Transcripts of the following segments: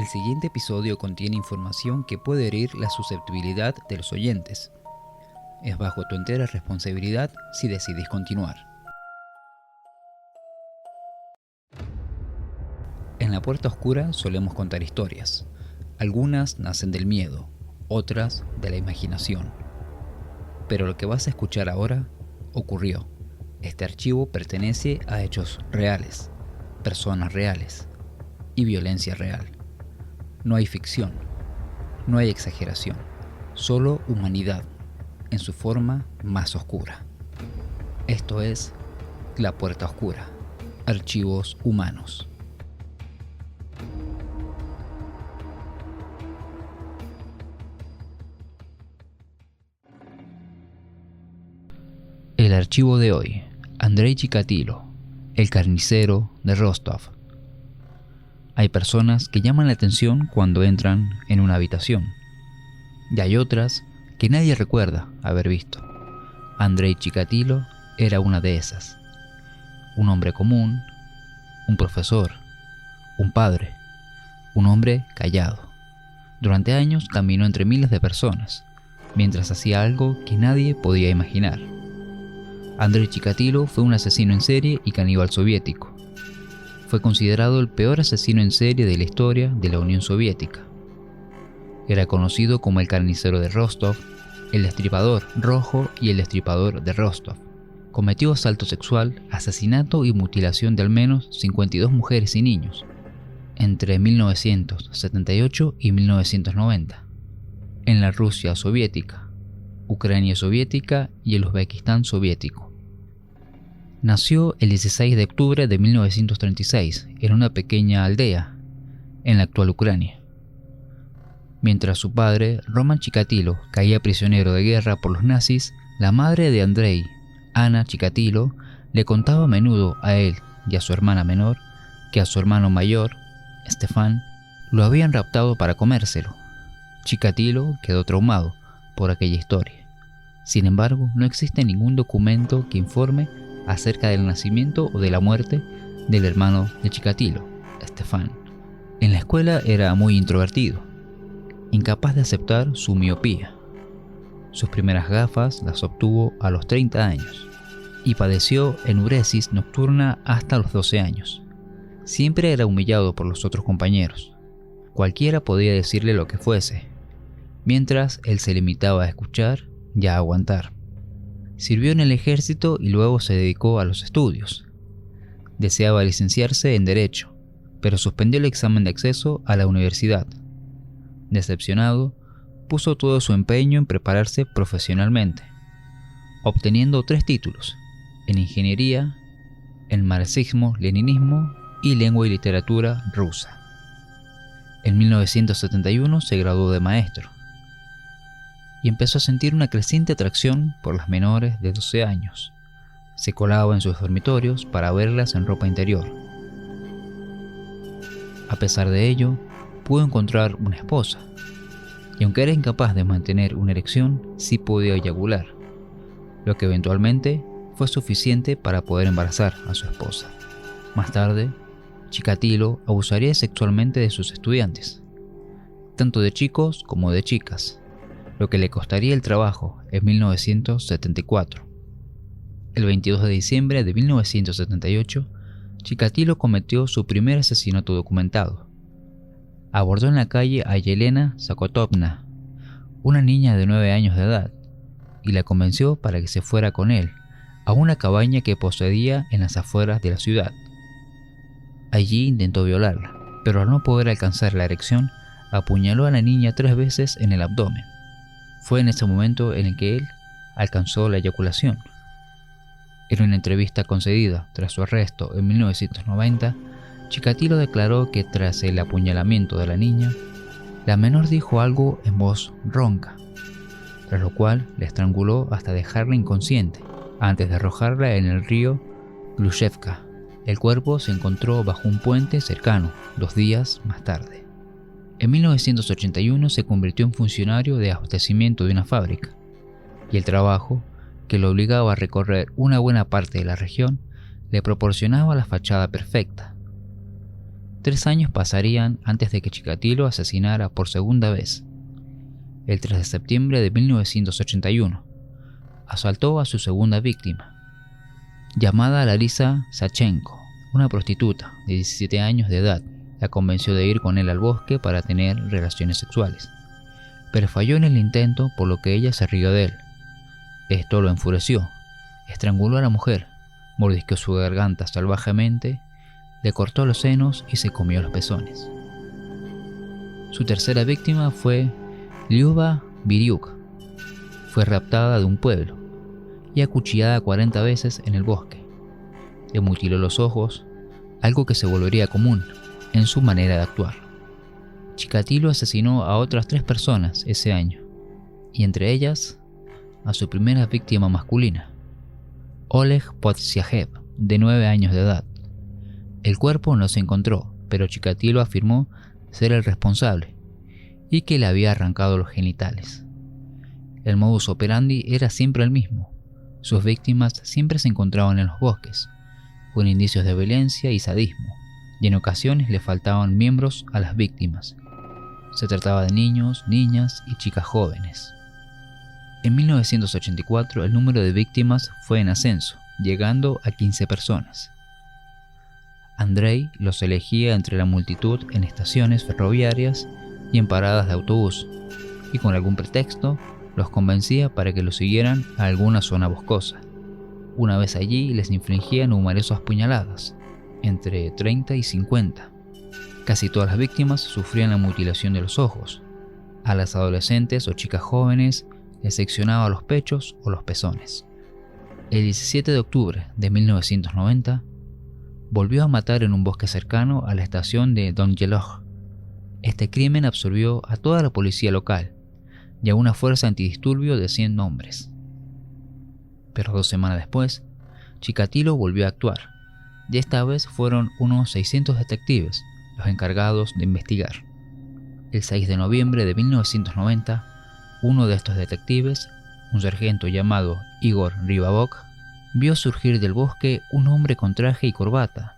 El siguiente episodio contiene información que puede herir la susceptibilidad de los oyentes. Es bajo tu entera responsabilidad si decides continuar. En La Puerta Oscura solemos contar historias. Algunas nacen del miedo, otras de la imaginación. Pero lo que vas a escuchar ahora ocurrió. Este archivo pertenece a hechos reales, personas reales y violencia real. No hay ficción, no hay exageración, solo humanidad en su forma más oscura. Esto es La Puerta Oscura, archivos humanos. El archivo de hoy, Andrei Chikatilo, el carnicero de Rostov. Hay personas que llaman la atención cuando entran en una habitación, y hay otras que nadie recuerda haber visto. Andrei Chikatilo era una de esas. Un hombre común, un profesor, un padre, un hombre callado. Durante años caminó entre miles de personas, mientras hacía algo que nadie podía imaginar. Andrei Chikatilo fue un asesino en serie y caníbal soviético. Fue considerado el peor asesino en serie de la historia de la Unión Soviética. Era conocido como el carnicero de Rostov, el destripador rojo y el destripador de Rostov. Cometió asalto sexual, asesinato y mutilación de al menos 52 mujeres y niños entre 1978 y 1990 en la Rusia soviética, Ucrania soviética y el Uzbekistán soviético. Nació el 16 de octubre de 1936 en una pequeña aldea en la actual Ucrania. Mientras su padre, Roman Chikatilo, caía prisionero de guerra por los nazis, la madre de Andrei, Anna Chikatilo, le contaba a menudo a él y a su hermana menor que a su hermano mayor, Stefan, lo habían raptado para comérselo. Chikatilo quedó traumado por aquella historia. Sin embargo, no existe ningún documento que informe acerca del nacimiento o de la muerte del hermano de Chikatilo, Stefan. En la escuela era muy introvertido, incapaz de aceptar su miopía. Sus primeras gafas las obtuvo a los 30 años y padeció enuresis nocturna hasta los 12 años. Siempre era humillado por los otros compañeros. Cualquiera podía decirle lo que fuese, mientras él se limitaba a escuchar y a aguantar. Sirvió en el ejército y luego se dedicó a los estudios. Deseaba licenciarse en Derecho, pero suspendió el examen de acceso a la universidad. Decepcionado, puso todo su empeño en prepararse profesionalmente, obteniendo 3 títulos, en Ingeniería, en Marxismo-Leninismo y Lengua y Literatura Rusa. En 1971 se graduó de maestro y empezó a sentir una creciente atracción por las menores de 12 años. Se colaba en sus dormitorios para verlas en ropa interior. A pesar de ello, pudo encontrar una esposa, y aunque era incapaz de mantener una erección, sí podía eyacular, lo que eventualmente fue suficiente para poder embarazar a su esposa. Más tarde, Chikatilo abusaría sexualmente de sus estudiantes, tanto de chicos como de chicas, lo que le costaría el trabajo en 1974. El 22 de diciembre de 1978, Chikatilo cometió su primer asesinato documentado. Abordó en la calle a Yelena Zakotovna, una niña de 9 años de edad, y la convenció para que se fuera con él a una cabaña que poseía en las afueras de la ciudad. Allí intentó violarla, pero al no poder alcanzar la erección, apuñaló a la niña 3 veces en el abdomen. Fue en ese momento en el que él alcanzó la eyaculación. En una entrevista concedida tras su arresto en 1990, Chikatilo declaró que tras el apuñalamiento de la niña, la menor dijo algo en voz ronca, tras lo cual la estranguló hasta dejarla inconsciente, antes de arrojarla en el río Glushevka. El cuerpo se encontró bajo un puente cercano 2 días más tarde. En 1981 se convirtió en funcionario de abastecimiento de una fábrica, y el trabajo, que lo obligaba a recorrer una buena parte de la región, le proporcionaba la fachada perfecta. 3 años pasarían antes de que Chikatilo asesinara por segunda vez. El 3 de septiembre de 1981, asaltó a su segunda víctima, llamada Larisa Sachenko, una prostituta de 17 años de edad. La convenció de ir con él al bosque para tener relaciones sexuales, pero falló en el intento, por lo que ella se rió de él. Esto lo enfureció. Estranguló a la mujer, mordisqueó su garganta salvajemente, le cortó los senos y se comió los pezones. Su tercera víctima fue Lyuba Biryuk. Fue raptada de un pueblo y acuchillada 40 veces en el bosque. Le mutiló los ojos, algo que se volvería común en su manera de actuar. Chikatilo asesinó a otras 3 personas ese año, y entre ellas a su primera víctima masculina, Oleg Podsiajev, de 9 años de edad. El cuerpo no se encontró, pero Chikatilo afirmó ser el responsable y que le había arrancado los genitales. El modus operandi era siempre el mismo. Sus víctimas siempre se encontraban en los bosques, con indicios de violencia y sadismo, y en ocasiones le faltaban miembros a las víctimas. Se trataba de niños, niñas y chicas jóvenes. En 1984 el número de víctimas fue en ascenso, llegando a 15 personas. Andrei los elegía entre la multitud en estaciones ferroviarias y en paradas de autobús, y con algún pretexto los convencía para que lo siguieran a alguna zona boscosa. Una vez allí les infligía numerosas puñaladas, entre 30 y 50. Casi todas las víctimas sufrían la mutilación de los ojos. A las adolescentes o chicas jóvenes les seccionaba los pechos o los pezones. El 17 de octubre de 1990, volvió a matar en un bosque cercano a la estación de Donjeloj. Este crimen absorbió a toda la policía local y a una fuerza antidisturbio de 100 hombres. Pero 2 semanas después, Chikatilo volvió a actuar, y esta vez fueron unos 600 detectives los encargados de investigar. El 6 de noviembre de 1990, uno de estos detectives, un sargento llamado Igor Ribabok, vio surgir del bosque un hombre con traje y corbata.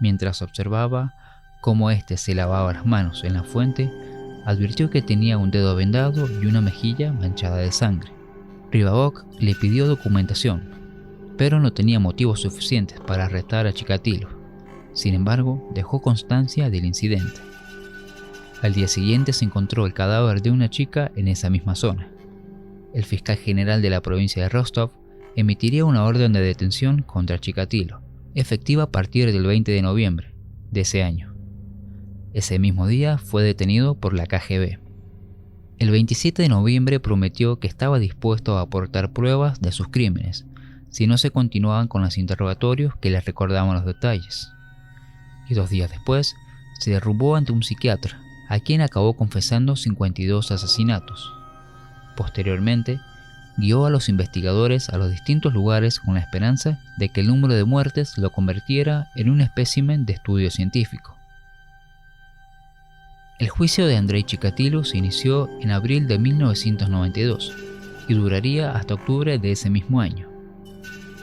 Mientras observaba cómo éste se lavaba las manos en la fuente, advirtió que tenía un dedo vendado y una mejilla manchada de sangre. Ribabok le pidió documentación, pero no tenía motivos suficientes para arrestar a Chikatilo. Sin embargo, dejó constancia del incidente. Al día siguiente se encontró el cadáver de una chica en esa misma zona. El fiscal general de la provincia de Rostov emitiría una orden de detención contra Chikatilo, efectiva a partir del 20 de noviembre de ese año. Ese mismo día fue detenido por la KGB. El 27 de noviembre prometió que estaba dispuesto a aportar pruebas de sus crímenes si no se continuaban con los interrogatorios que les recordaban los detalles. Y 2 días después se derrumbó ante un psiquiatra, a quien acabó confesando 52 asesinatos. Posteriormente, guió a los investigadores a los distintos lugares con la esperanza de que el número de muertes lo convirtiera en un espécimen de estudio científico. El juicio de Andrei Chikatilo se inició en abril de 1992 y duraría hasta octubre de ese mismo año.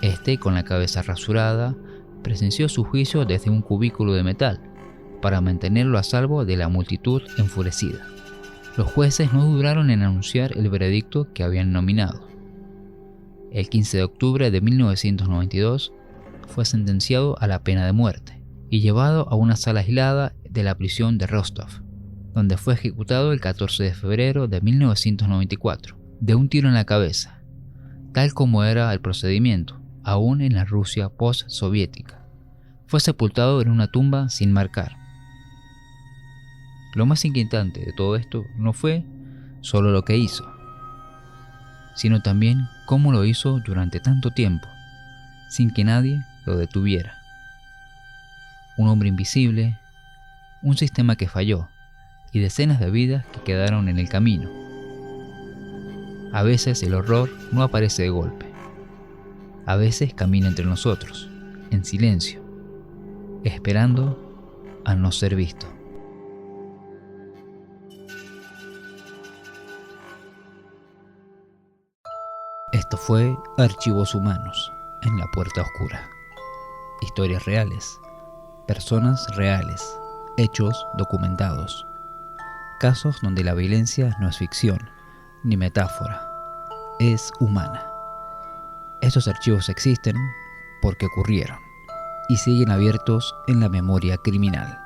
Este, con la cabeza rasurada, presenció su juicio desde un cubículo de metal para mantenerlo a salvo de la multitud enfurecida. Los jueces no dudaron en anunciar el veredicto que habían nominado. El 15 de octubre de 1992 fue sentenciado a la pena de muerte y llevado a una sala aislada de la prisión de Rostov, donde fue ejecutado el 14 de febrero de 1994, de un tiro en la cabeza, tal como era el procedimiento, aún en la Rusia post-soviética. Fue sepultado en una tumba sin marcar. Lo más inquietante de todo esto no fue solo lo que hizo, sino también cómo lo hizo durante tanto tiempo, sin que nadie lo detuviera. Un hombre invisible, un sistema que falló y decenas de vidas que quedaron en el camino. A veces el horror no aparece de golpe. A veces camina entre nosotros, en silencio, esperando a no ser visto. Esto fue Archivos Humanos en la Puerta Oscura. Historias reales, personas reales, hechos documentados, casos donde la violencia no es ficción ni metáfora, es humana. Estos archivos existen porque ocurrieron y siguen abiertos en la memoria criminal.